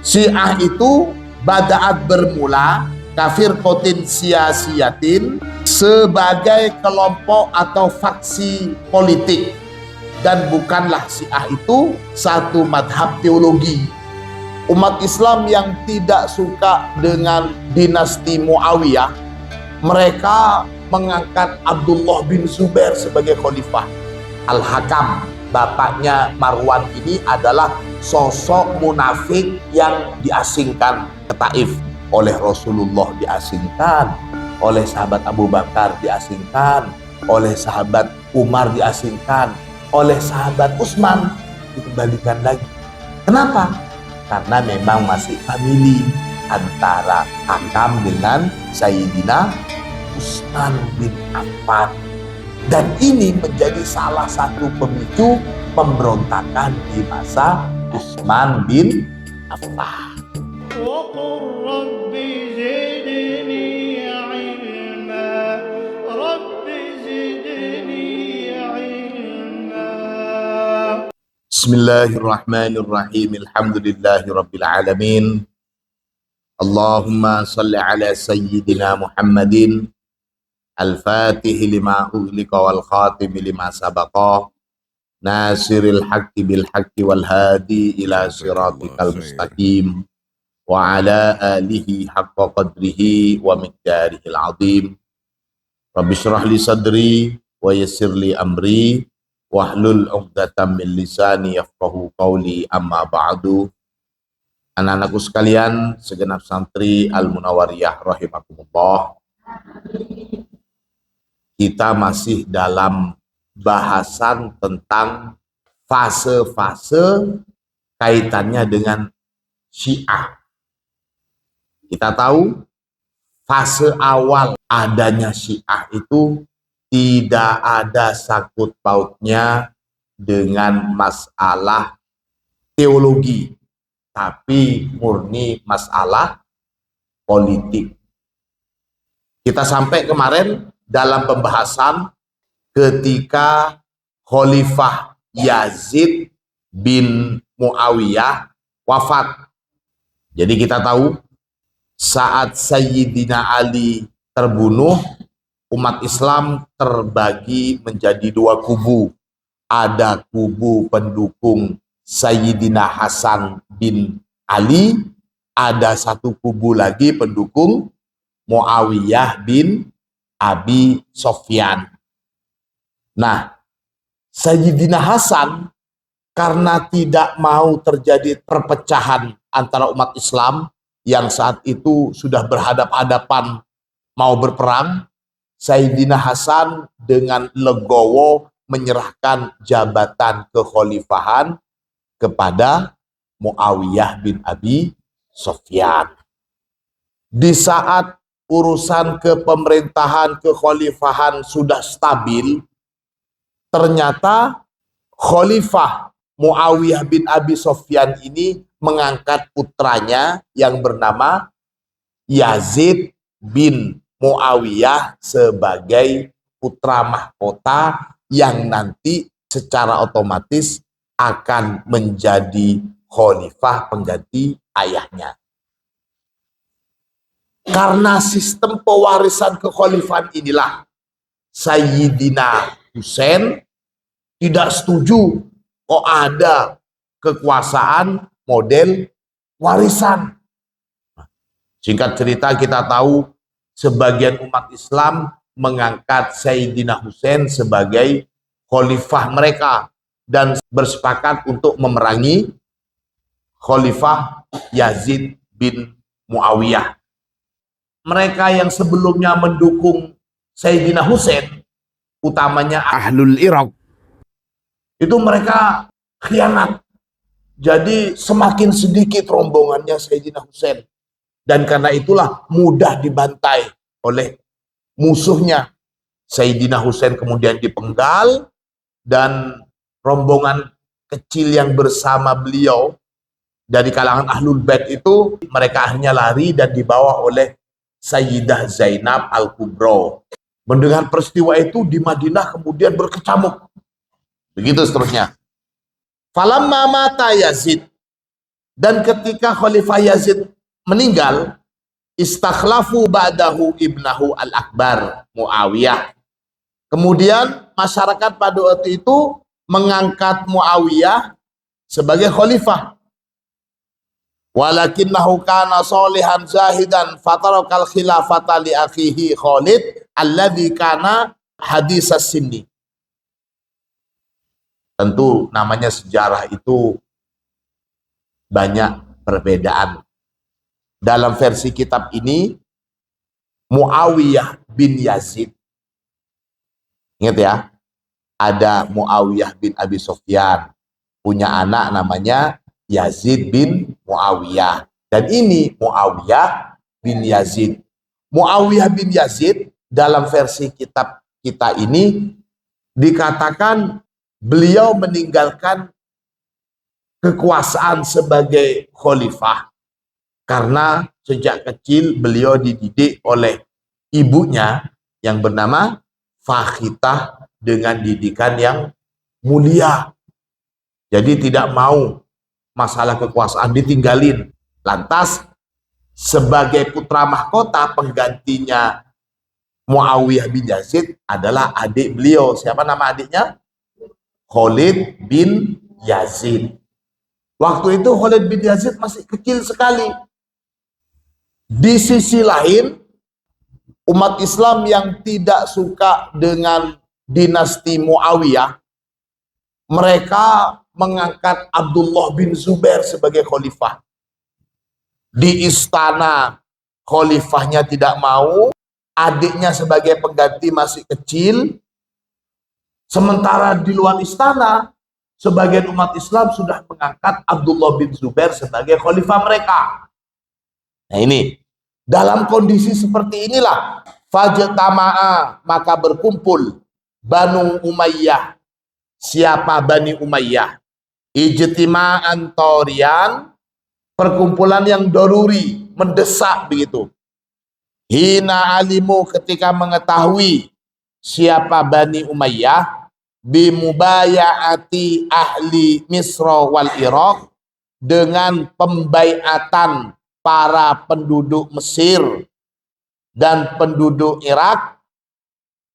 Syiah itu bada'at bermula kafir potensiasiatin sebagai kelompok atau faksi politik, dan bukanlah Syiah itu satu madhab teologi. Umat Islam yang tidak suka dengan dinasti Muawiyah, mereka mengangkat Abdullah bin Zubair sebagai khalifah. Al-Hakam, bapaknya Marwan, ini adalah sosok munafik yang diasingkan ke Taif oleh Rasulullah, diasingkan oleh sahabat Abu Bakar, diasingkan oleh sahabat Umar, diasingkan oleh sahabat Utsman, dikembalikan lagi. Kenapa? Karena memang masih famili antara Hakam dengan Sayyidina Utsman bin Affan. Dan ini menjadi salah satu pemicu pemberontakan di masa Utsman bin Affan. Bismillahirrahmanirrahim. Alhamdulillahirabbil alamin. Allahumma shalli ala sayyidina Muhammadin al-fatihi lima ughliqa wal khatimi lima sabaqa nasiril haqqi bil haqqi wal hadi ila siratikal mustaqim wa ala alihi haqqa qadrihi wa miqdarihil azim. Rabbi shrah li sadri wa yassir li amri wahlul 'uqdatam min lisani yafqahu qawli, amma ba'du. Anak-anakku sekalian, segenap santri Al-Munawwariyah rahimakumullah, kita masih dalam bahasan tentang fase-fase kaitannya dengan Syiah. Kita tahu fase awal adanya Syiah itu tidak ada sangkut pautnya dengan masalah teologi, tapi murni masalah politik. Kita sampai kemarin dalam pembahasan ketika Khalifah Yazid bin Muawiyah wafat. Jadi kita tahu saat Sayyidina Ali terbunuh, umat Islam terbagi menjadi dua kubu. Ada kubu pendukung Sayyidina Hasan bin Ali, ada satu kubu lagi pendukung Muawiyah bin Abi Sofyan. Nah, Sayyidina Hasan karena tidak mau terjadi perpecahan antara umat Islam yang saat itu sudah berhadap-hadapan mau berperang, Sayyidina Hasan dengan legowo menyerahkan jabatan kekhalifahan kepada Muawiyah bin Abi Sofyan. Di saat urusan kepemerintahan kekhalifahan sudah stabil, ternyata Khalifah Muawiyah bin Abi Sofyan ini mengangkat putranya yang bernama Yazid bin Muawiyah sebagai putra mahkota yang nanti secara otomatis akan menjadi khalifah pengganti ayahnya. Karena sistem pewarisan kekhalifahan inilah Sayyidina Husain tidak setuju kok ada kekuasaan model warisan. Singkat cerita, kita tahu sebagian umat Islam mengangkat Sayyidina Husain sebagai khalifah mereka dan bersepakat untuk memerangi Khalifah Yazid bin Muawiyah. Mereka yang sebelumnya mendukung Sayyidina Husain, utamanya Ahlul Iraq, itu mereka khianat. Jadi semakin sedikit rombongannya Sayyidina Husain. Dan karena itulah mudah dibantai oleh musuhnya. Sayyidina Husain kemudian dipenggal, dan rombongan kecil yang bersama beliau dari kalangan Ahlul Bait itu mereka akhirnya lari dan dibawa oleh Sayyidah Zainab Al-Kubra. Mendengar peristiwa itu di Madinah kemudian berkecamuk. Begitu seterusnya. Falamma mata Yazid, Dan ketika Khalifah Yazid meninggal, istakhlafu ba'dahu ibnahu al-akbar Muawiyah. Kemudian masyarakat pada waktu itu mengangkat Muawiyah sebagai khalifah. Walakinnahu kana solihan zahidan fatarakal khilafata li akhihi Khalid alladhi kana hadisas sinni. Tentu namanya sejarah itu banyak perbedaan. Dalam versi kitab ini, Muawiyah bin Yazid, ingat ya, ada Muawiyah bin Abi Sufyan, punya anak namanya Yazid bin Muawiyah. Dan ini Muawiyah bin Yazid. Muawiyah bin Yazid dalam versi kitab kita ini dikatakan beliau meninggalkan kekuasaan sebagai khalifah karena sejak kecil beliau dididik oleh ibunya yang bernama Fakhitah dengan didikan yang mulia. Jadi tidak mau masalah kekuasaan ditinggalin. Lantas sebagai putra mahkota penggantinya Muawiyah bin Yazid adalah adik beliau. Siapa nama adiknya? Khalid bin Yazid. Waktu itu Khalid bin Yazid masih kecil sekali. Di sisi lain, umat Islam yang tidak suka dengan dinasti Muawiyah, mereka mengangkat Abdullah bin Zubair sebagai khalifah. Di istana khalifahnya tidak mau, adiknya sebagai pengganti masih kecil, sementara di luar istana, sebagian umat Islam sudah mengangkat Abdullah bin Zubair sebagai khalifah mereka. Nah ini, dalam kondisi seperti inilah, fajtama'a, maka berkumpul Banu Umayyah. Siapa Bani Umayyah? Ijtima'an torian, perkumpulan yang daruri, mendesak begitu. Hina alimu, ketika mengetahui siapa Bani Umayyah, bimubayaati ahli Misra wal Iraq, dengan pembaiatan para penduduk Mesir dan penduduk Irak,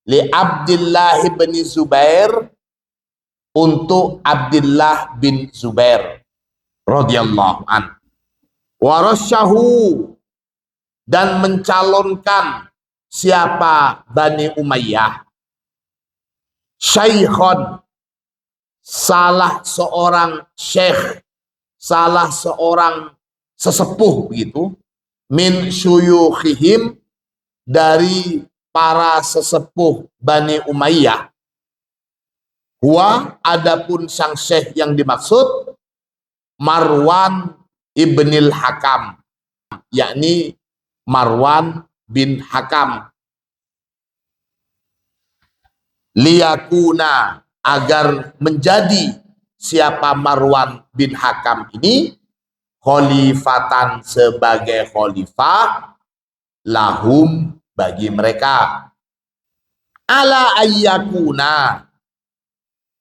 li Abdullah bin Zubair, untuk Abdullah bin Zubair radhiyallahu an, warasyahu, dan mencalonkan siapa Bani Umayyah, syaikhon, salah seorang syekh, salah seorang sesepuh begitu, min syuyukhihim, dari para sesepuh Bani Umayyah. Huwa, adapun sang syekh yang dimaksud Marwan ibnil Hakam, yakni Marwan bin Hakam. Liyakuna, agar menjadi siapa Marwan bin Hakam ini, khalifatan, sebagai khalifah, lahum, bagi mereka. Ala ayyakuna,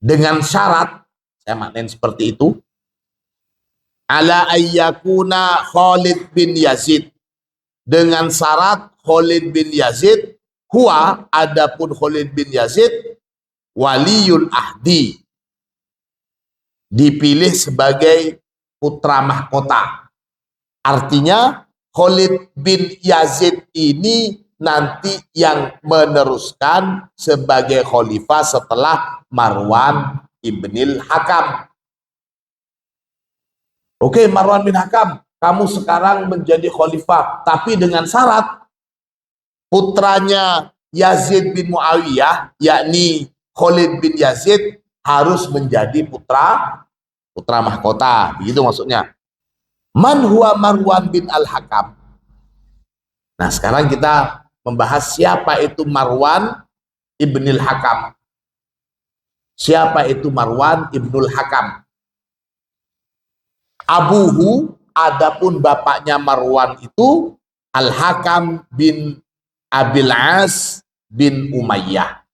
dengan syarat, saya maknain seperti itu, ala ayyakuna Khalid bin Yazid, dengan syarat Khalid bin Yazid, huwa, adapun Khalid bin Yazid, waliyul ahdi, dipilih sebagai putra mahkota. Artinya Khalid bin Yazid ini nanti yang meneruskan sebagai khalifah setelah Marwan ibnil Hakam. Oke, Marwan bin Hakam, kamu sekarang menjadi khalifah, tapi dengan syarat putranya Yazid bin Muawiyah, yakni Khalid bin Yazid, harus menjadi putra mahkota. Begitu maksudnya. Man huwa Marwan bin al-Hakam. Nah, sekarang kita membahas siapa itu Marwan ibnil Hakam. Siapa itu Marwan ibnul Hakam? Abuhu, adapun bapaknya Marwan itu Al-Hakam bin Abil As bin Umayyah.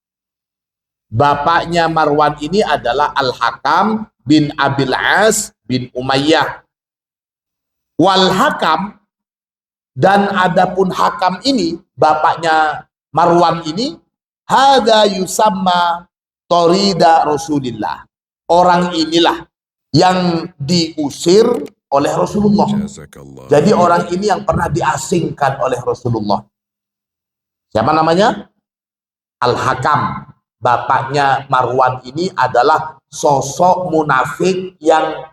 Bapaknya Marwan ini adalah Al-Hakam bin Abil As bin Umayyah. Wal Hakam, dan adapun Hakam ini, bapaknya Marwan ini, hadza yusamma torida Rasulillah. Orang inilah yang diusir oleh Rasulullah. Jadi orang ini yang pernah diasingkan oleh Rasulullah. Siapa namanya? Al-Hakam. Bapaknya Marwan ini adalah sosok munafik yang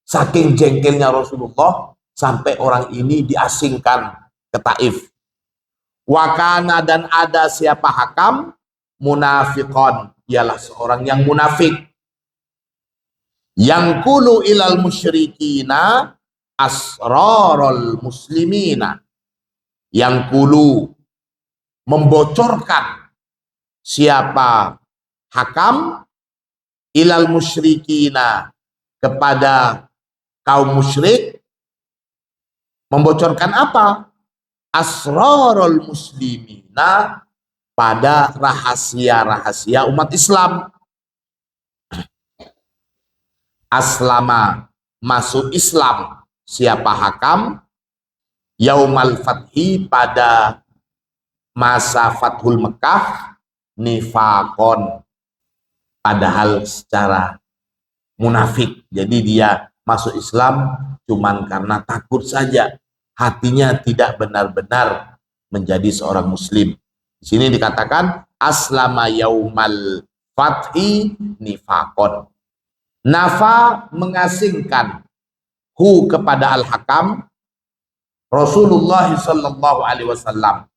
saking jengkelnya Rasulullah sampai orang ini diasingkan ke Taif. Wakana, dan ada siapa Hakam, munafiqon, ialah seorang yang munafik, yang kulu ilal musyrikina asrarul muslimina, yang kulu membocorkan siapa Hakam ilal musyrikina kepada kaum musyrik. Membocorkan apa? Asrarul muslimina, pada rahasia-rahasia umat Islam. Aslama, masuk Islam siapa Hakam yaumal fathi, pada masa Fathul Mekah, nifakon, padahal secara munafik. Jadi dia masuk Islam cuman karena takut saja, hatinya tidak benar-benar menjadi seorang muslim. Di sini dikatakan aslama yaumal fathi nifakon. Nafa, mengasingkan, hu, kepada Al-Hakam, Rasulullah sallallahu alaihi wasallam.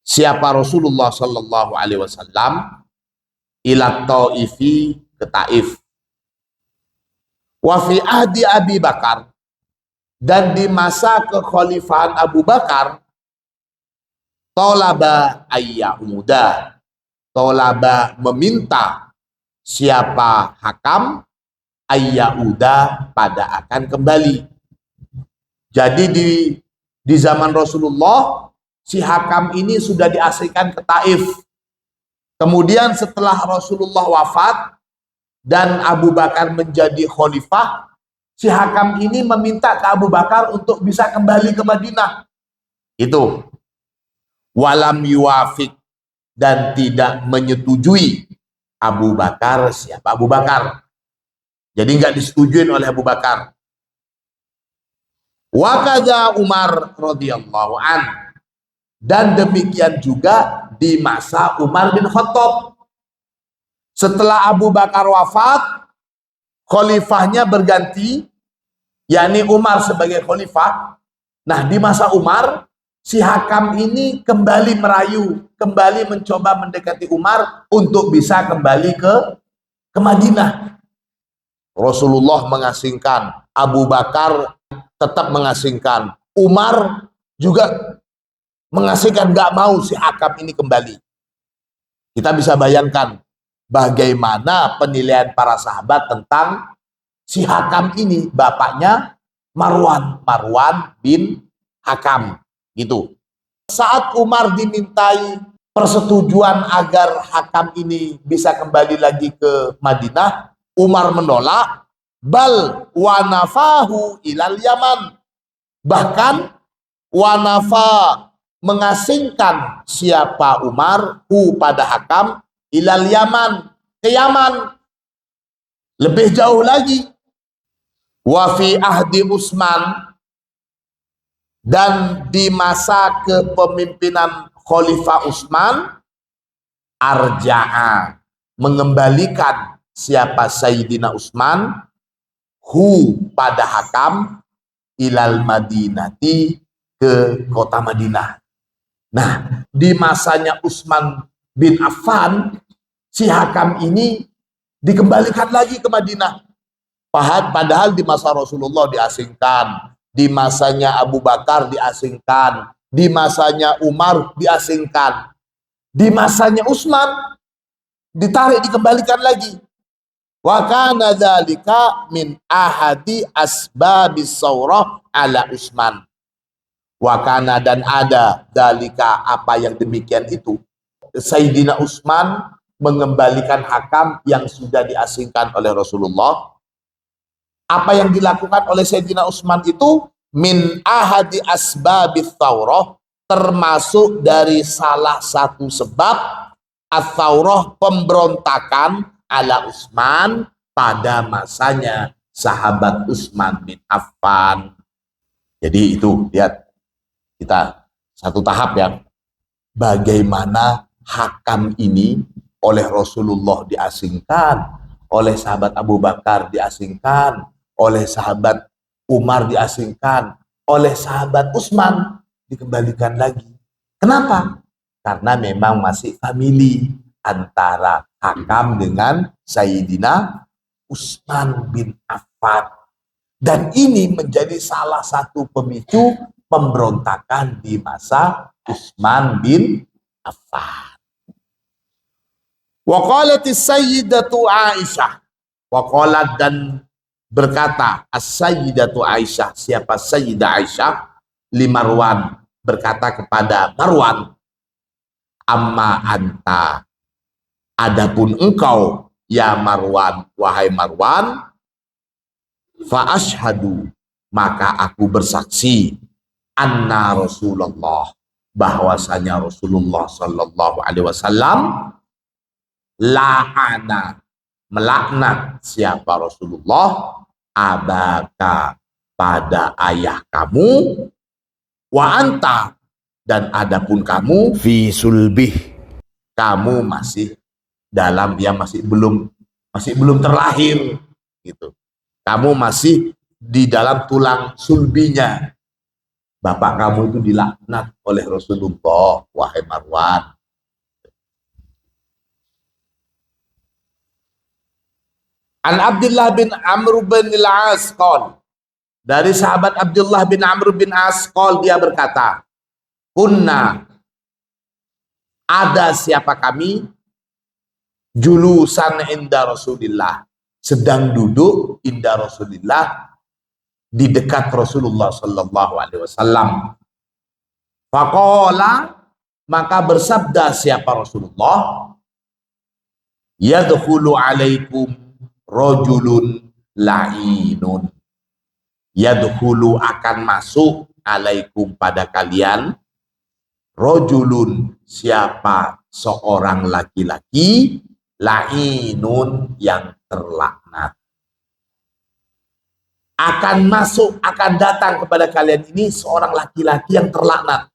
Siapa Rasulullah sallallahu alaihi wasallam? Ila Taifi, ke Taif. Wa fi ahdi Abi Bakar, dan di masa kekhalifahan Abu Bakar, tolaba ayyauda, tolaba, meminta siapa Hakam, ayyauda, pada akan kembali. Jadi di zaman Rasulullah, si Hakam ini sudah diasingkan ke Taif. Kemudian setelah Rasulullah wafat dan Abu Bakar menjadi khalifah, si Hakam ini meminta ke Abu Bakar untuk bisa kembali ke Madinah. Itu. Walam yuafik, dan tidak menyetujui Abu Bakar. Siapa Abu Bakar? Jadi nggak disetujui oleh Abu Bakar. Wa kadza Umar radhiyallahu an, dan demikian juga di masa Umar bin Khattab. Setelah Abu Bakar wafat, khalifahnya berganti, yakni Umar sebagai khalifah. Nah, di masa Umar, si Hakam ini kembali merayu, kembali mencoba mendekati Umar untuk bisa kembali ke Madinah. Rasulullah mengasingkan, Abu Bakar tetap mengasingkan, Umar juga mengasingkan, nggak mau si Hakam ini kembali. Kita bisa bayangkan bagaimana penilaian para sahabat tentang si Hakam ini, bapaknya Marwan bin Hakam, gitu. Saat Umar dimintai persetujuan agar Hakam ini bisa kembali lagi ke Madinah, Umar menolak, bal wanafahu ilal Yaman, bahkan wanafa, mengasingkan siapa Umar, hu, pada Hakam, ilal Yaman, ke Yaman. Lebih jauh lagi, wa fi ahdi Utsman, dan di masa kepemimpinan Khalifah Utsman, arja'a, mengembalikan siapa Sayyidina Utsman, hu, pada Hakam, ilal Madinati, ke kota Madinah. Nah, di masanya Utsman bin Affan, si Hakam ini dikembalikan lagi ke Madinah. Padahal di masa Rasulullah diasingkan, di masanya Abu Bakar diasingkan, di masanya Umar diasingkan, di masanya Utsman ditarik, dikembalikan lagi. Wa kana dzalika min ahadi asbabis saurah ala Utsman. Wa kana, dan ada, dzalika, apa yang demikian itu, Sayyidina Utsman mengembalikan Hakam yang sudah diasingkan oleh Rasulullah. Apa yang dilakukan oleh Sayyidina Utsman itu min ahadi asbabith thawrah, termasuk dari salah satu sebab ats-thawrah, pemberontakan ala Utsman pada masanya sahabat Utsman bin Affan. Jadi itu lihat kita satu tahap ya, bagaimana Hakam ini oleh Rasulullah diasingkan, oleh sahabat Abu Bakar diasingkan, oleh sahabat Umar diasingkan, oleh sahabat Utsman dikembalikan lagi. Kenapa? Karena memang masih famili antara Hakam dengan Sayyidina Utsman bin Affan. Dan ini menjadi salah satu pemicu pemberontakan di masa Utsman bin Affan. Wa qalatis sayyidatu Aisyah. Wa qalat, dan berkata as-sayyidatu Aisyah, siapa Sayyidah Aisyah, li Marwan, berkata kepada Marwan, amma anta, adapun engkau ya Marwan, wahai Marwan, fa ashhadu, maka aku bersaksi, anna Rasulullah, bahwasanya Rasulullah sallallahu alaihi wasallam la'ana, melaknat siapa Rasulullah, abaka, pada ayah kamu, wa anta, dan adapun kamu, fi sulbih, kamu masih dalam, dia masih belum terlahir gitu. Kamu masih di dalam tulang sulbinya. Bapak kamu itu dilaknat oleh Rasulullah, wahai Marwan. An Abdullah bin Amr bin al-As qol, dari sahabat Abdullah bin Amr bin As qol, dia berkata, kunna, ada siapa kami, julusan inda Rasulillah, sedang duduk inda Rasulillah, di dekat Rasulullah sallallahu alaihi wasallam. Faqala, maka bersabda siapa Rasulullah, yadkhulu alaikum rajulun la'inun, yadkhulu, akan masuk, alaikum, pada kalian, rajulun, siapa seorang laki-laki, la'inun, yang terlaknat. Akan masuk, akan datang kepada kalian ini seorang laki-laki yang terlaknat.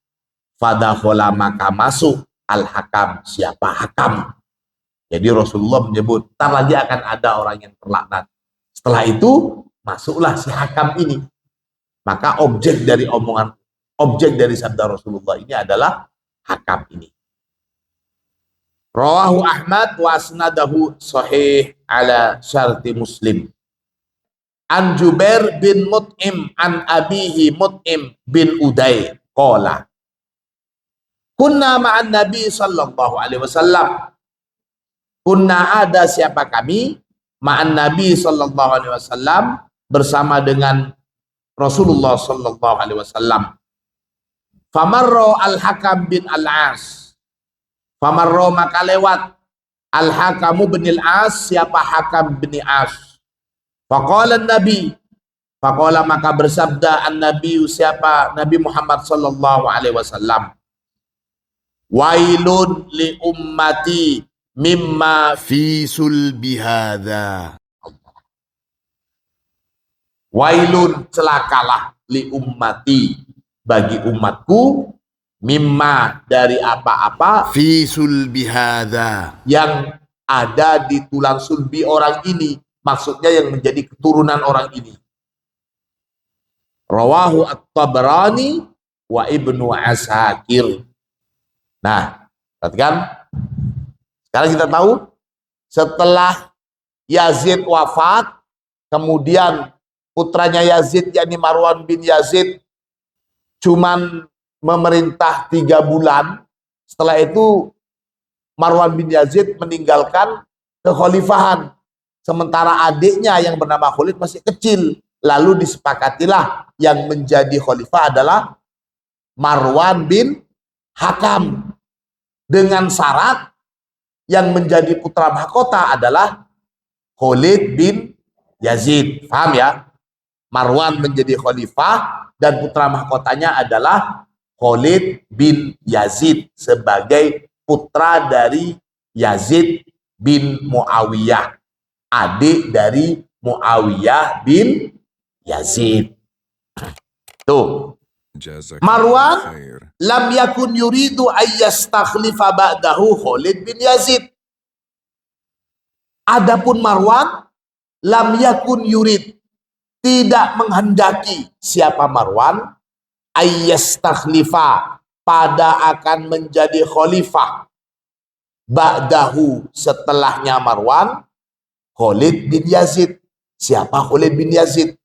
Fadakhala, maka masuk, al-Hakam, siapa Hakam. Jadi Rasulullah menyebut, ntar lagi akan ada orang yang terlaknat. Setelah itu masuklah si Hakam ini. Maka objek dari omongan, objek dari sabda Rasulullah ini adalah Hakam ini. Rawahu Ahmad wa asnadahu sahih ala syarti Muslim. An Jubair bin Mut'im an abihi Mut'im bin Uday qala, kunna ma'an Nabi sallallahu alaihi wasallam, kunna, ada siapa kami, ma'an Nabi sallallahu alaihi wasallam, bersama dengan Rasulullah sallallahu alaihi wasallam. Famarro al-Hakam bin al-As, famarro, maka lewat, al-Hakamu bin al-As, siapa Hakam bin As. Faqala Nabi, faqala, maka bersabda an-Nabi, siapa Nabi Muhammad sallallahu alaihi wasallam, wailun li ummati mimma fi sulbi hadza. Wailun, celakalah, li ummati, bagi umatku, mimma, dari apa-apa, fi sulbi hadza, yang ada di tulang sulbi orang ini, maksudnya yang menjadi keturunan orang ini. Rawahu at-Tabrani wa Ibnu Asakir. Nah, perhatikan. Sekarang kita tahu, setelah Yazid wafat, kemudian putranya Yazid, yakni Marwan bin Yazid, cuman memerintah 3 bulan. Setelah itu Marwan bin Yazid meninggalkan kekhalifahan. Sementara adiknya yang bernama Khalid masih kecil. Lalu disepakatilah yang menjadi khalifah adalah Marwan bin Hakam. Dengan syarat yang menjadi putra mahkota adalah Khalid bin Yazid. Paham ya? Marwan menjadi khalifah, dan putra mahkotanya adalah Khalid bin Yazid sebagai putra dari Yazid bin Muawiyah, adik dari Muawiyah bin Yazid. Tuh. Marwan lam yakun yuridu ayyastakhlifa ba'dahu Khalid bin Yazid. Adapun Marwan lam yakun yurid, tidak menghendaki. Siapa Marwan? Ayyastakhlifa, pada akan menjadi khalifah ba'dahu, setelahnya Marwan, Khalid bin Yazid. Siapa Khalid bin Yazid?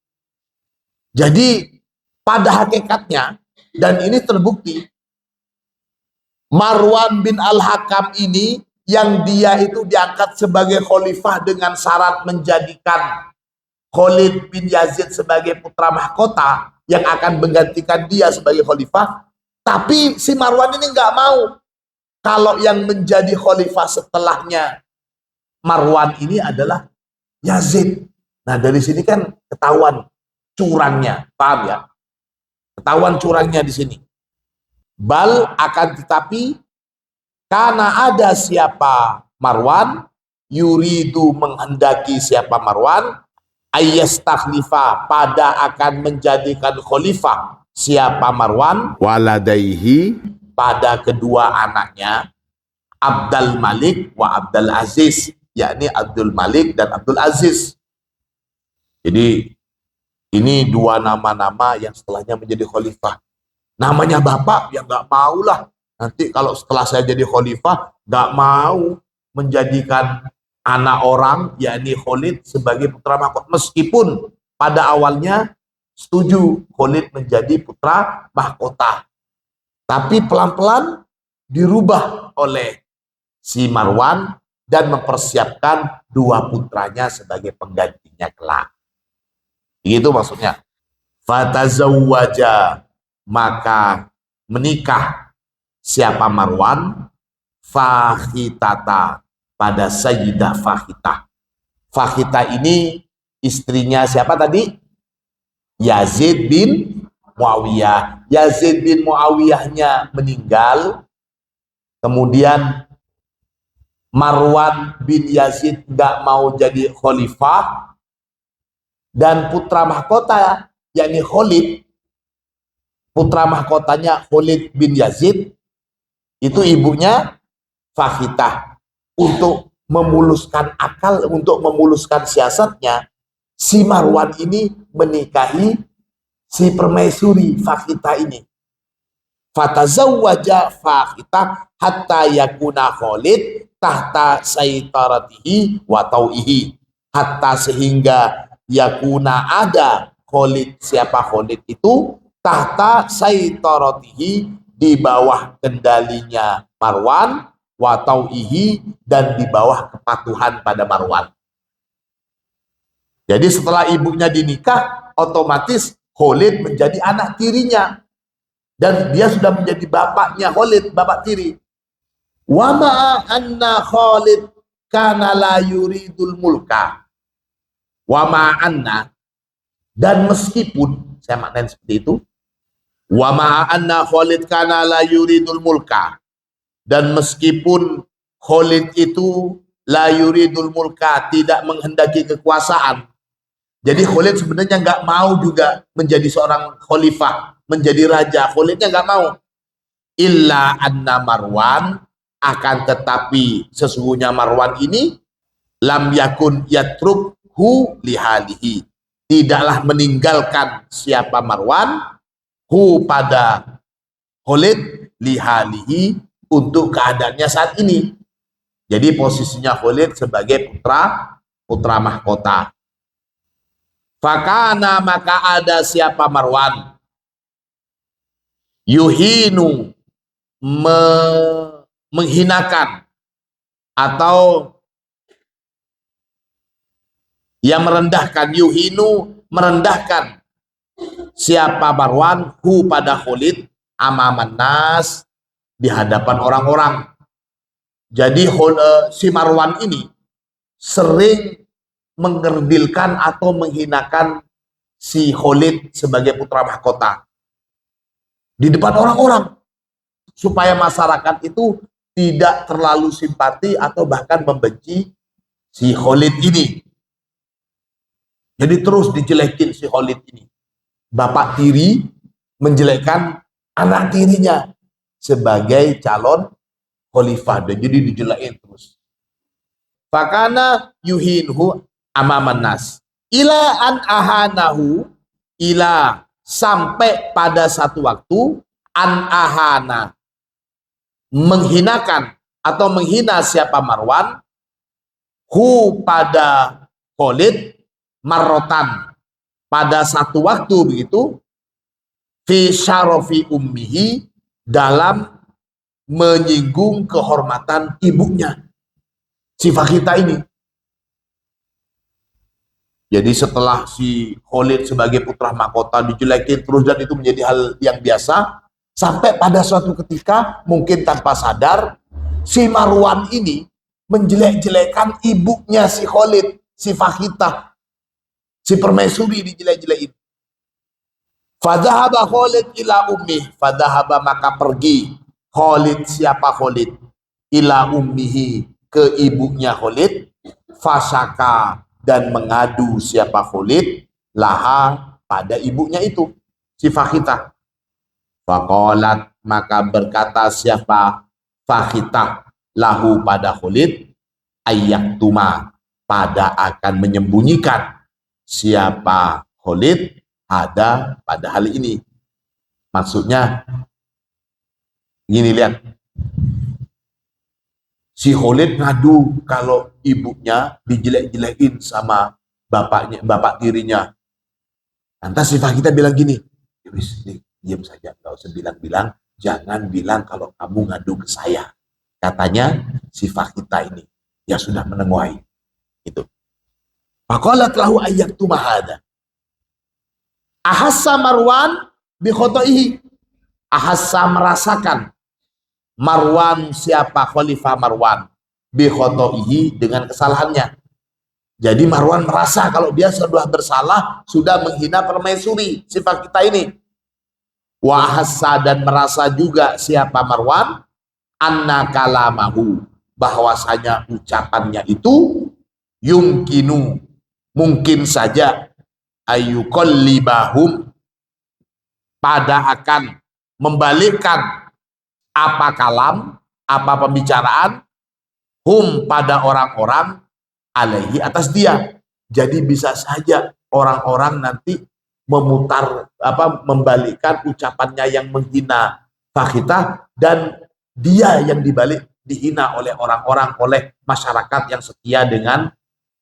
Jadi pada hakikatnya, dan ini terbukti, Marwan bin Al-Hakam ini yang dia itu diangkat sebagai khalifah dengan syarat menjadikan Khalid bin Yazid sebagai putra mahkota yang akan menggantikan dia sebagai khalifah. Tapi si Marwan ini nggak mau kalau yang menjadi khalifah setelahnya Marwan ini adalah Yazid. Nah dari sini kan ketahuan curangnya, paham ya? Ketahuan curangnya di sini. Bal akan tetapi karena ada siapa Marwan, yuridu menghendaki siapa Marwan, ayyastakhlifa, pada akan menjadikan khalifah siapa Marwan, waladaihi, pada kedua anaknya, Abdul Malik wa Abdul Aziz, yakni Abdul Malik dan Abdul Aziz. Jadi ini dua nama-nama yang setelahnya menjadi khalifah. Namanya bapak yang nggak mau lah. Nanti kalau setelah saya jadi khalifah, nggak mau menjadikan anak orang, yakni Khalid, sebagai putra mahkota. Meskipun pada awalnya setuju Khalid menjadi putra mahkota. Tapi pelan-pelan dirubah oleh si Marwan dan mempersiapkan dua putranya sebagai penggantinya kelak. Itu maksudnya. Fatazawwaja, maka menikah siapa Marwan, Fakhitata, pada Sayyidah Fakhitah. Fakhitah ini istrinya siapa tadi? Yazid bin Muawiyah. Yazid bin Muawiyahnya meninggal, kemudian Marwan bin Yazid nggak mau jadi khalifah, dan putra mahkota yakni Khalid, putra mahkotanya Khalid bin Yazid, itu ibunya Fakhitah. Untuk memuluskan akal, untuk memuluskan siasatnya, si Marwan ini menikahi si permaisuri Fakhitah ini. Fatazawwaja Fakhitah hatta yakuna Khalid tahta saitaratihi wa tau'ihi, hatta sehingga yakuna ada Khalid, siapa Khalid itu, tahta saitaratihi, di bawah kendalinya Marwan, wa tau'ihi, dan di bawah kepatuhan pada Marwan. Jadi setelah ibunya dinikah, otomatis Khalid menjadi anak tirinya, dan dia sudah menjadi bapaknya Khalid, bapak tiri. Wa ma'a anna Khalid kana la yuridul mulka. Wa ma'anna, dan meskipun, saya maknain seperti itu, wa ma'anna Khalid kana la yuridul mulka, dan meskipun Khalid itu la yuridul mulka, tidak menghendaki kekuasaan. Jadi Khalid sebenarnya nggak mau juga menjadi seorang khalifah, menjadi raja. Khalidnya nggak mau. Illa anna Marwan, akan tetapi sesungguhnya Marwan ini lam yakun yatruk hu lihalihi, tidaklah meninggalkan siapa Marwan hu pada Khalid lihalihi, untuk keadaannya saat ini. Jadi posisinya Khalid sebagai putra mahkota. Fakana, maka ada siapa Marwan yuhinu, menghinakan atau yang merendahkan, yuhinu, merendahkan siapa Marwan hu pada Khalid amaman nas, di hadapan orang-orang. Jadi si Marwan ini sering mengerdilkan atau menghinakan si Khalid sebagai putra mahkota di depan orang-orang, supaya masyarakat itu tidak terlalu simpati atau bahkan membenci si Khalid ini. Jadi terus dijelekin si Khalid ini. Bapak tiri menjelekkan anak tirinya sebagai calon khalifah, dan jadi dijelekin terus. Fakana yuhinhu amaman nas ila an ahanahu, ila sampai pada satu waktu an ahana menghinakan atau menghina siapa Marwan hu pada Khalid marrotan pada satu waktu begitu, fi syarafi ummihi dalam menyinggung kehormatan ibunya si Fakhita ini. Jadi setelah si Khalid sebagai putra mahkota dijelekin terus, dan itu menjadi hal yang biasa, sampai pada suatu ketika mungkin tanpa sadar si Marwan ini menjelek-jelekan ibunya si Khalid, si Fakhita, si permaisuri dijelek-jelekin. Fadhahaba Khalid ila ummi, fadhahaba maka pergi Khalid, siapa Khalid, ila ummihi ke ibunya Khalid, fasaka dan mengadu siapa Khalid laha pada ibunya itu si Fakhita. Faqalat maka berkata siapa Fakhita lahu pada Khalid, ayyaktuma pada akan menyembunyikan siapa Khalid ada pada hal ini. Maksudnya gini, lihat, si Khalid ngadu kalau ibunya dijelek-jelekin sama bapaknya, bapak tirinya. Lantas si Fakhita bilang gini, diam saja, nggak usah bilang-bilang, jangan bilang kalau kamu ngadu ke saya. Katanya si Fakhita ini, ya sudah menenguai itu. Faqalat lahu ayyaktuma hadza. Ahassa Marwan bi khotoihi. Ahassa merasakan Marwan, siapa Khalifah Marwan, bi khotoihi dengan kesalahannya. Jadi Marwan merasa kalau dia sudah bersalah, sudah menghina permaisuri si Fakhita ini. Wa ahassa dan merasa juga siapa Marwan anna kalamahu bahwasanya ucapannya itu yumkinu mungkin saja ayyuqallibahum pada akan membalikkan apa kalam, apa pembicaraan hum pada orang-orang alaihi atas dia. Jadi bisa saja orang-orang nanti memutar membalikkan ucapannya yang menghina Fakhita, dan dia yang dibalik dihina oleh orang-orang, oleh masyarakat yang setia dengan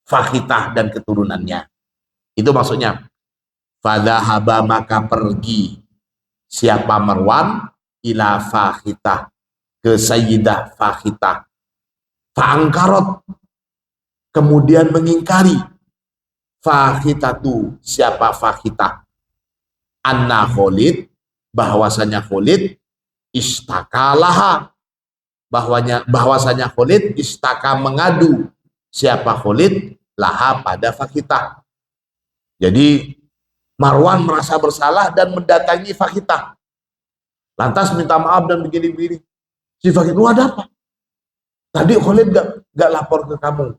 Fakhita dan keturunannya. Itu maksudnya. Fadhahaba maka pergi siapa Marwan ila Fakhita ke Sayyidah Fakhita. Fa'angkarot kemudian mengingkari Fakhitatu siapa Fakhita anna Khalid bahwasanya Khalid istakalaha bahwasanya Khalid istaka mengadu siapa Khalid laha pada Fakhita. Jadi Marwan merasa bersalah dan mendatangi Fakhita. Lantas minta maaf dan begini-begini. Si Fakhita, ada apa? Tadi Khalid gak lapor ke kamu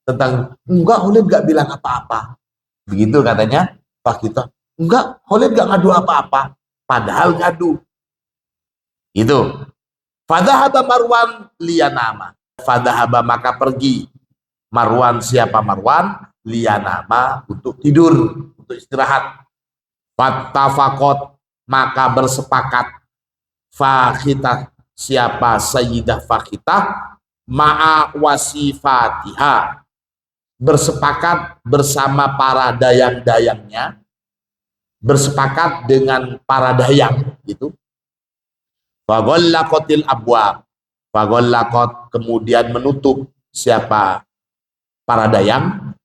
tentang, enggak, Khalid gak bilang apa-apa. Begitu katanya Fakhita. Enggak, Khalid gak ngadu apa-apa. Padahal ngadu. Itu. Fadhahaba Marwan liyanama. Fadhahaba maka pergi Marwan, siapa Marwan, liyanama untuk tidur, untuk istirahat. Fattafaqat maka bersepakat Fakhita siapa Sayyidah Fakhita ma'a wasifatiha bersepakat bersama para dayang-dayangnya, bersepakat dengan para dayang gitu. Faghallaqatil abwab, faghallaqat kemudian menutup siapa para dayang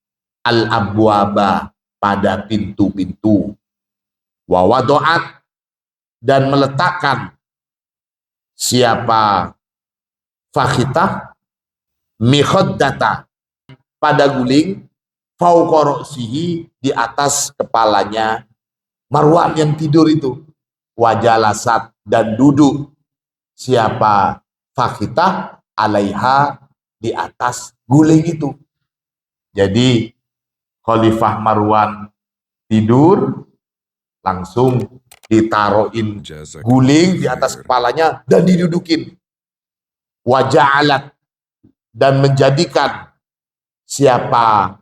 al abwaba pada pintu-pintu, wa wadoat dan meletakkan siapa Fakhita mikhaddata pada guling fauqa ra'sihi, di atas kepalanya Marwan yang tidur itu, wajalasat, dan duduk siapa Fakhitah alaiha, di atas guling itu. Jadi Khalifah Marwan tidur, langsung ditaruhin guling di atas kepalanya dan didudukin. Waja'alat, dan menjadikan siapa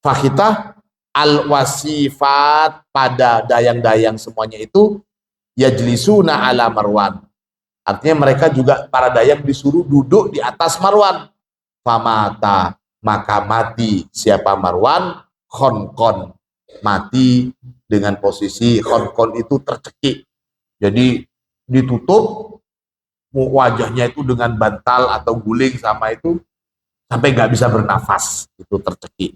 Fakhitah al-wasifat, pada dayang-dayang semuanya itu yajlisuna ala Marwan. Artinya mereka juga, para dayang disuruh duduk di atas Marwan. Famata, maka mati siapa Marwan, khonkon, mati dengan posisi khonkon itu tercekik. Jadi ditutup wajahnya itu dengan bantal atau guling sama itu, sampai nggak bisa bernafas, itu tercekik.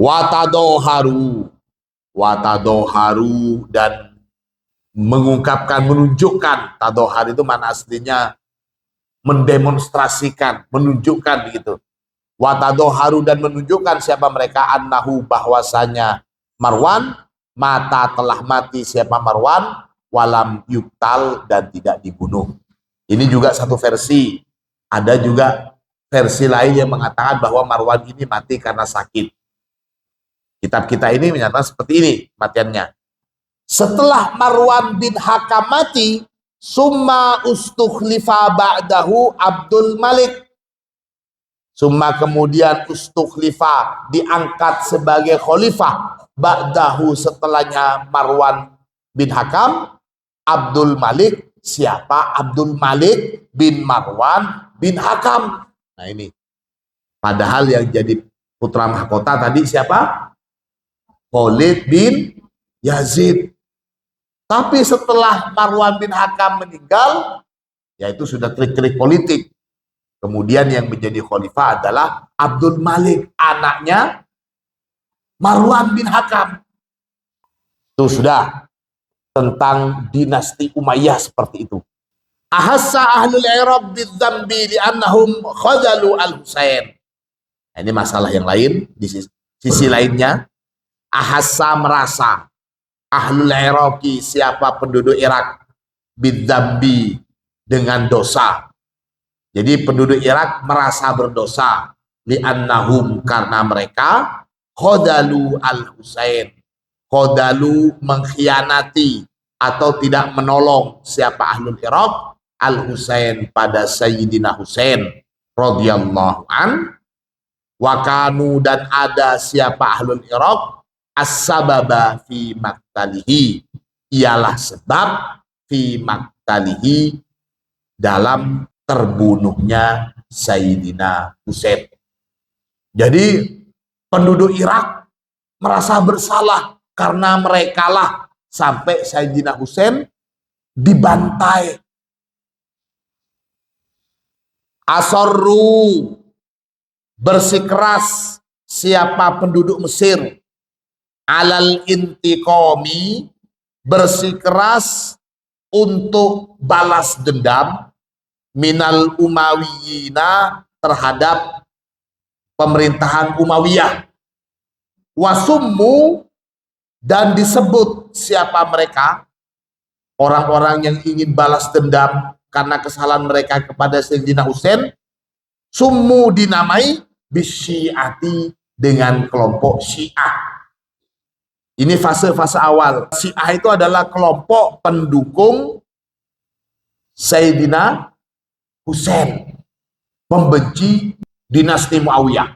Watadoharu, dan mengungkapkan, menunjukkan. Tadohar itu mana aslinya mendemonstrasikan, menunjukkan begitu. Watadoharu, dan menunjukkan siapa mereka, annahu, bahwasanya Marwan, mata, telah mati siapa Marwan, walam yuktal, dan tidak dibunuh. Ini juga satu versi. Ada juga versi lain yang mengatakan bahwa Marwan ini mati karena sakit. Kitab kita ini menyatakan seperti ini kematiannya. Setelah Marwan bin Hakam mati, summa ustukhlifa ba'dahu Abdul Malik. Summa, kemudian, ustukhlifa, diangkat sebagai khalifah, ba'dahu, setelahnya Marwan bin Hakam, Abdul Malik. Siapa Abdul Malik? Bin Marwan bin Hakam. Nah ini. Padahal yang jadi putra mahkota tadi siapa? Khalid bin Yazid. Tapi setelah Marwan bin Hakam meninggal, yaitu sudah trik-trik politik. Kemudian yang menjadi khalifah adalah Abdul Malik, anaknya Marwan bin Hakam. Itu sudah tentang dinasti Umayyah seperti itu. Ahassa ahlul Iraq bidzambi li'annahum khadalu al-Husain. Nah, ini masalah yang lain. Di sisi lainnya, ahassa, merasa, ahlul Iraqi, siapa penduduk Irak, bidzambi, dengan dosa. Jadi penduduk Irak merasa berdosa, li'annahum, karena mereka khadalu al-Husain. Khadalu, mengkhianati atau tidak menolong siapa ahlul Irak, al-Husain, pada Sayyidina Husain radhiyallahu an. Wakanu, dan ada siapa ahlul Irak, as-sababa fi maktalihi, ialah sebab fi maktalihi, dalam terbunuhnya Sayyidina Husain. Jadi penduduk Irak merasa bersalah karena merekalah sampai Sayyidina Husain dibantai. Asarru, bersikeras siapa penduduk Mesir, alal intiqomi, bersikeras untuk balas dendam, minal Umayyina, terhadap pemerintahan Umayyah. Wasummu, dan disebut siapa mereka, orang-orang yang ingin balas dendam karena kesalahan mereka kepada Sayyidina Husain, summu, dinamai bisyiati, dengan kelompok Syiah. Ini fase-fase awal. Syiah itu adalah kelompok pendukung Sayyidina Husain, membenci dinasti Muawiyah.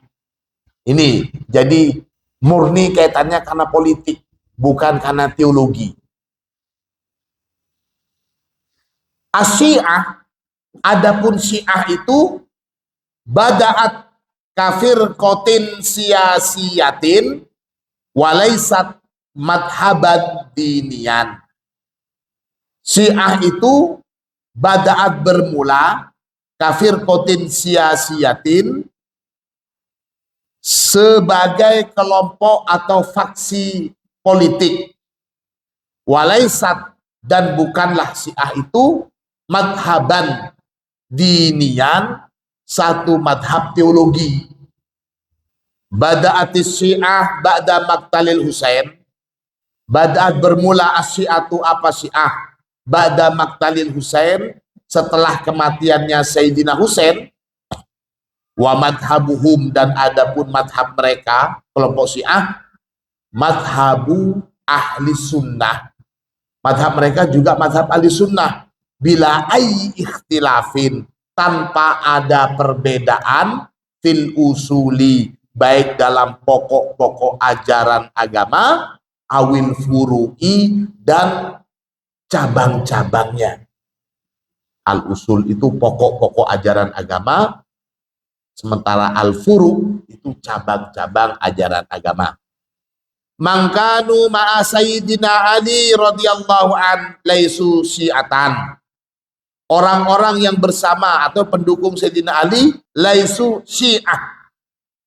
Ini jadi murni kaitannya karena politik, bukan karena teologi. Asyiah, adapun Syiah itu bada'at kafir kotin siyasiyatin walaisat madhaban dinian. Syiah itu bada'at, bermula, kafir kotin siyasiyatin, sebagai kelompok atau faksi politik. Walaisat, dan bukanlah Syiah itu madhaban dinian, satu madhab teologi. Bada'atis Syiah ba'da maktalil Husain. Bada'at bermula as-Syi'atu apa Syiah ba'da maktalil Husain, setelah kematiannya Sayyidina Husain. Wa madhabuhum, dan adapun madhab mereka kelompok Syiah, madhabu ahli sunnah, madhab mereka juga madhab ahli sunnah, bila ayyi ikhtilafin, tanpa ada perbedaan, fil usuli, baik dalam pokok-pokok ajaran agama, awil furu'i, dan cabang-cabangnya. Al-usul itu pokok-pokok ajaran agama, sementara al-furu itu cabang-cabang ajaran agama. Mangkanu ma'a Sayyidina Ali radhiyallahu an laisu syi'atan. Orang-orang yang bersama atau pendukung Sayyidina Ali laisu syi'ah.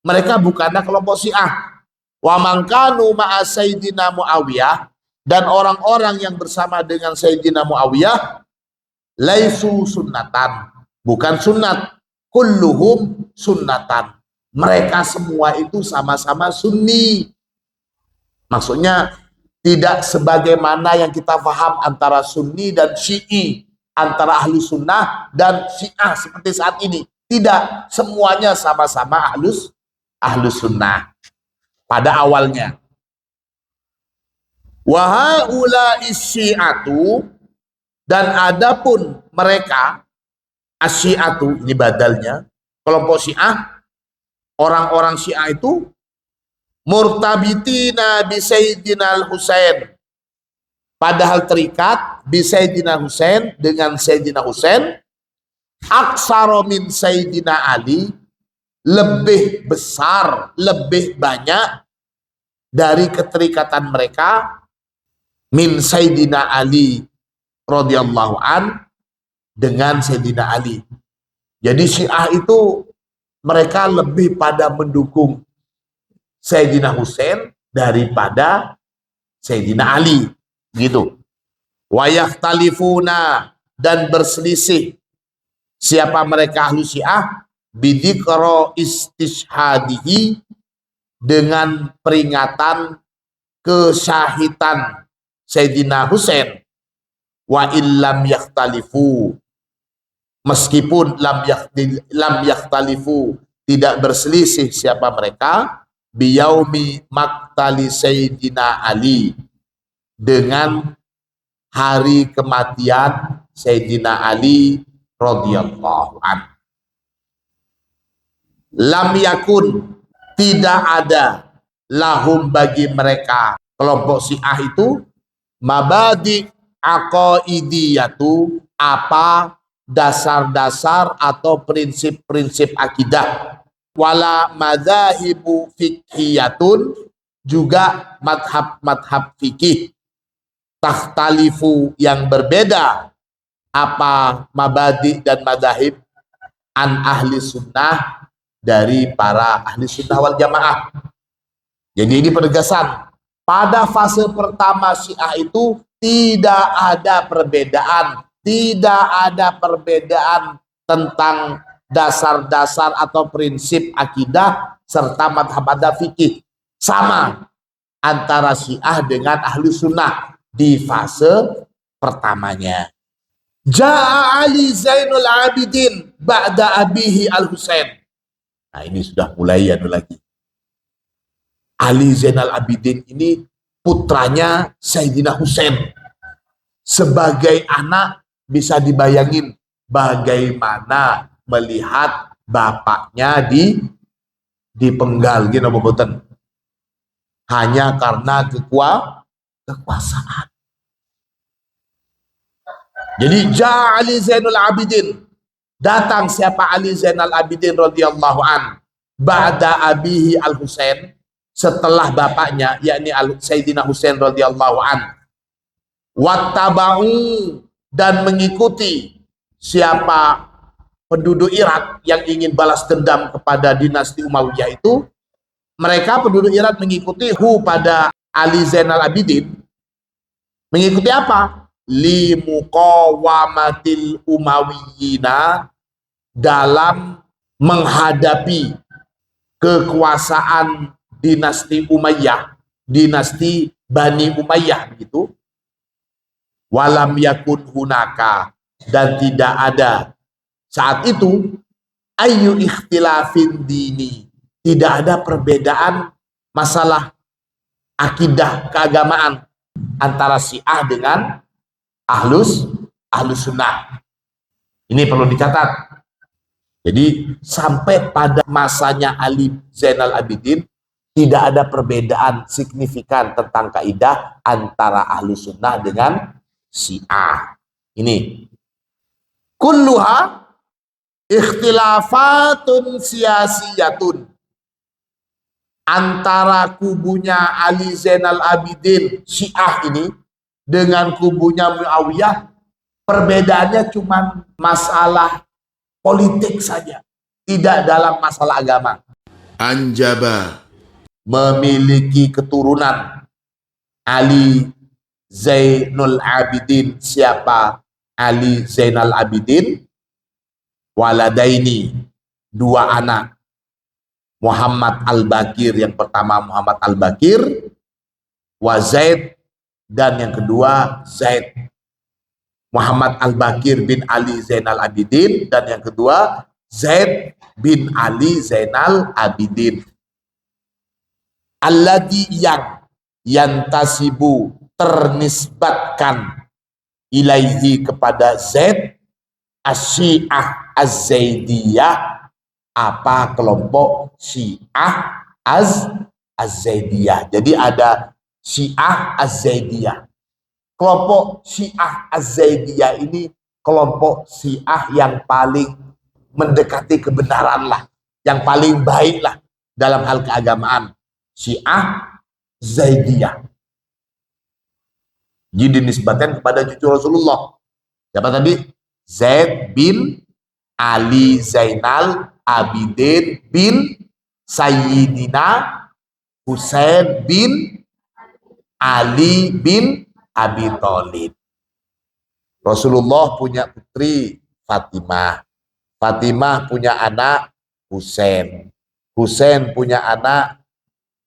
Mereka bukanlah kelompok Syiah. Wa mangkanu ma'a Sayyidina Muawiyah, dan orang-orang yang bersama dengan Sayyidina Muawiyah laisu sunnatan, bukan sunnat. Kulluhum sunnatan, mereka semua itu sama-sama sunni. Maksudnya tidak sebagaimana yang kita paham antara sunni dan syi'i, antara ahlu sunnah dan syiah seperti saat ini. Tidak, semuanya sama-sama ahlu sunnah pada awalnya. Wa haula'i syi'atu, dan adapun mereka Asyiatu, ini badalnya, kelompok Syiah, orang-orang Syiah itu murtabitina bi Sayyidina Husain, padahal terikat bi Sayyidina Husain, dengan Sayyidina Husain, aksaro min Sayyidina Ali, lebih besar, lebih banyak dari keterikatan mereka min Sayyidina Ali radhiyallahu an, dengan Sayyidina Ali. Jadi Syiah itu mereka lebih pada mendukung Sayyidina Husain daripada Sayyidina Ali, gitu. Wa yakhtalifuna, dan berselisih siapa mereka ahlu Syiah, bidikro istishhadihi, dengan peringatan kesyahidan Sayyidina Husain. Wa illam yakhtalifu, meskipun lam yakhtalifu, tidak berselisih siapa mereka, biyaumi maktali Sayyidina Ali, dengan hari kematian Sayyidina Ali radhiyallahu anhu. Lam yakun, tidak ada, lahum, bagi mereka kelompok Syiah itu, mabadi aqaidiyatu, apa dasar-dasar atau prinsip-prinsip akidah, wala madzahibu fiqhiyatun, juga madhab-madhab fikih, takhtalifu, yang berbeda, apa mabadi dan madhahib, an ahli sunnah, dari para ahli sunnah wal jamaah. Jadi ini penegasan, pada fase pertama Syiah itu tidak ada perbedaan, tidak ada perbedaan tentang dasar-dasar atau prinsip akidah serta madhab-madhab fikih. Sama antara Syiah dengan ahli sunnah di fase pertamanya. Ja'a Ali Zainul Abidin ba'da abihi al-Husain. Nah ini sudah mulai lagi. Ali Zainal Abidin ini putranya Sayyidina Husain. Sebagai anak bisa dibayangin bagaimana melihat bapaknya dipenggal gitu boboten. Hanya karena kekuasaan. Jadi Ali Zainul Abidin, datang siapa Ali Zainal Abidin radhiyallahu an, ba'da abihi al-Husain, setelah bapaknya yakni Sayyidina Husain radhiyallahu an. Wattaba'u, dan mengikuti siapa penduduk Irak yang ingin balas dendam kepada dinasti Umayyah itu. Mereka penduduk Irak mengikuti pada Ali Zainal Abidin. Mengikuti apa? Limuqawamatil Umayyina, dalam menghadapi kekuasaan dinasti Umayyah, dinasti Bani Umayyah begitu. Walam yakun hunaka, dan tidak ada saat itu ayu ikhtilafin dini, tidak ada perbedaan masalah akidah keagamaan antara Syiah dengan ahlus sunnah. Ini perlu dicatat. Jadi sampai pada masanya Ali Zainal Abidin tidak ada perbedaan signifikan tentang kaidah antara ahlus sunnah dengan Syiah. Ini kulluha ikhtilafatun siyasiyatun, antara kubunya Ali Zainal Abidin Syiah ini dengan kubunya Muawiyah perbedaannya cuma masalah politik saja, tidak dalam masalah agama. Anjaba, memiliki keturunan Ali Zainul Abidin. Siapa Ali Zainal Abidin? Waladaini, dua anak. Muhammad Al-Bakir, yang pertama Muhammad Al-Bakir, wa Zaid, dan yang kedua Zaid. Muhammad Al-Bakir bin Ali Zainal Abidin, dan yang kedua Zaid bin Ali Zainal Abidin. Alladhi, yang yantasibu, ternisbatkan, ilaihi, kepada Zaid, Asyiah Az-Zaidiyah, apa kelompok Syiah Az-Zaidiyah. Jadi ada Syiah Az-Zaidiyah. Kelompok Syiah Az-Zaidiyah ini kelompok Syiah yang paling mendekati kebenaran lah, yang paling baik lah dalam hal keagamaan. Syiah Zaidiyah. Jadi dinisbatkan kepada cucu Rasulullah. Siapa tadi? Zaid bin Ali Zainal Abidin bin Sayyidina Husain bin Ali bin Abi Thalib. Rasulullah punya putri Fatimah. Fatimah punya anak Husain. Husain punya anak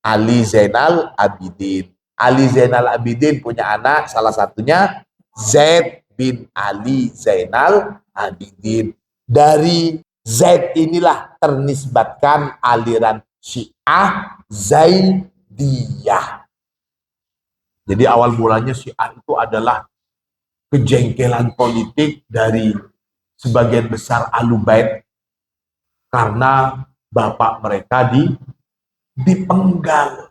Ali Zainal Abidin. Ali Zainal Abidin punya anak, salah satunya Zaid bin Ali Zainal Abidin. Dari Zaid inilah ternisbatkan aliran Syiah Zaidiyah. Jadi awal mulanya Syiah itu adalah kejengkelan politik dari sebagian besar Ahlul Bait karena bapak mereka dipenggal,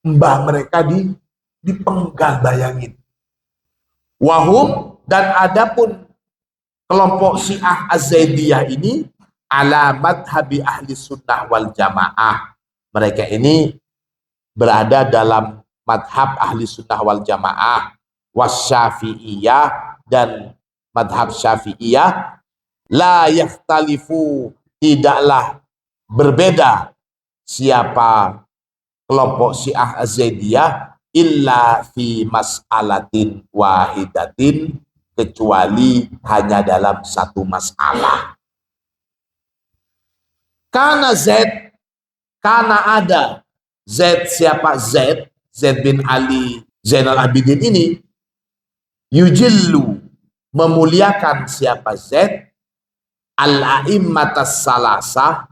mbah mereka dipenggal, bayangin. Wahum, dan adapun kelompok Syiah Az-Zaidiyah ini alamat habi ahli sunnah wal jamaah. Mereka ini berada dalam madhab ahli sunnah wal jamaah, wasyafi'iyah, dan madhab syafi'iyah. La yakhtalifu, tidaklah berbeda siapa kelompok Syiah Az-Zaidiyah illa fi mas'alatin wahidatin, kecuali hanya dalam satu masalah. Karena Zaid, karena ada Zaid, siapa Zaid? Zaid bin Ali Zainal Abidin ini yujillu, memuliakan siapa Zaid, al-a'immatas salasah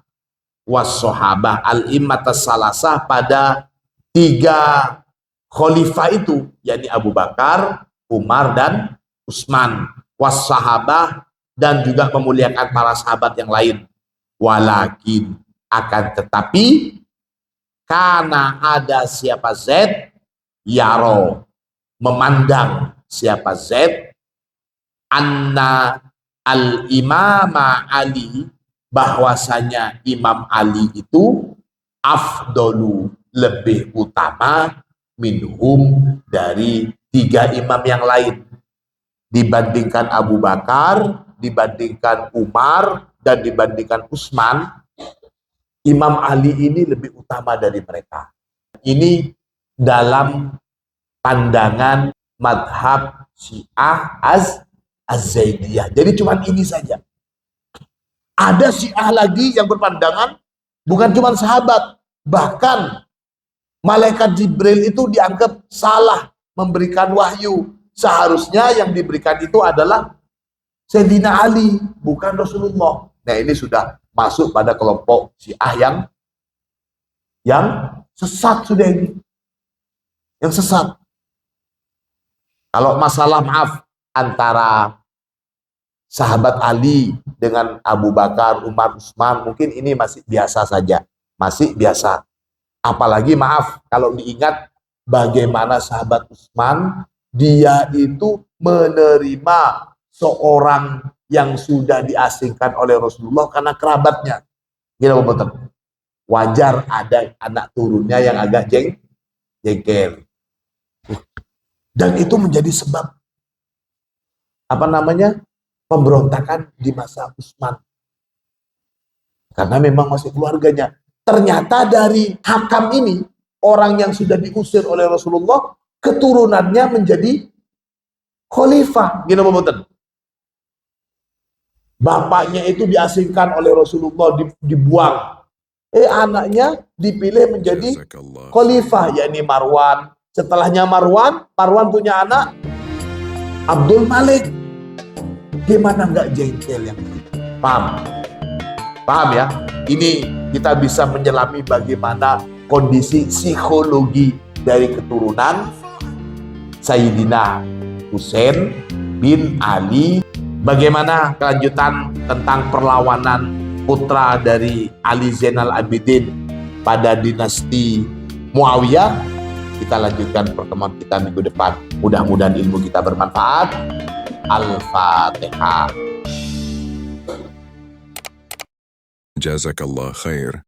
was sahabah. Al-a'immatas salasah, pada tiga khalifah itu, yakni Abu Bakar, Umar, dan Utsman. Was sahabah, dan juga memuliakan para sahabat yang lain. Walakin, akan tetapi, karena ada siapa Zaid, yaro, memandang siapa Zaid, anna al-imama Ali, bahwasanya Imam Ali itu afdolu, lebih utama, minhum, dari tiga imam yang lain. Dibandingkan Abu Bakar, dibandingkan Umar, dan dibandingkan Utsman, Imam Ali ini lebih utama dari mereka. Ini dalam pandangan madhab Syiah Az-Zaidiyah. Jadi cuma ini saja. Ada Syiah lagi yang berpandangan Bukan cuma sahabat, bahkan malaikat Jibril itu dianggap salah memberikan wahyu. Seharusnya yang diberikan itu adalah Sayyidina Ali, bukan Rasulullah. Nah, ini sudah masuk pada kelompok Syiah yang sesat sudah ini. Yang sesat. Kalau masalah maaf antara sahabat Ali dengan Abu Bakar, Umar, Utsman, mungkin ini masih biasa saja. Masih biasa. Apalagi maaf, kalau diingat bagaimana sahabat Utsman, dia itu menerima seorang yang sudah diasingkan oleh Rasulullah karena kerabatnya. Gila betul. Wajar ada anak turunnya yang agak jengkel. Dan itu menjadi sebab pemberontakan di masa Utsman. Karena memang masih keluarganya. Ternyata dari Hakam ini, orang yang sudah diusir oleh Rasulullah, keturunannya menjadi khalifah. Gini betul. Bapaknya itu diasingkan oleh Rasulullah, dibuang. Anaknya dipilih menjadi khalifah, yakni Marwan. Setelahnya Marwan punya anak Abdul Malik. Gimana nggak jengkel yang itu? Paham ya? Ini kita bisa menyelami bagaimana kondisi psikologi dari keturunan Sayyidina Husain bin Ali. Bagaimana kelanjutan tentang perlawanan putra dari Ali Zainal Abidin pada dinasti Muawiyah. Kita lanjutkan pertemuan kita minggu depan. Mudah-mudahan ilmu kita bermanfaat. Al-Fatihah. Jazakallah khair.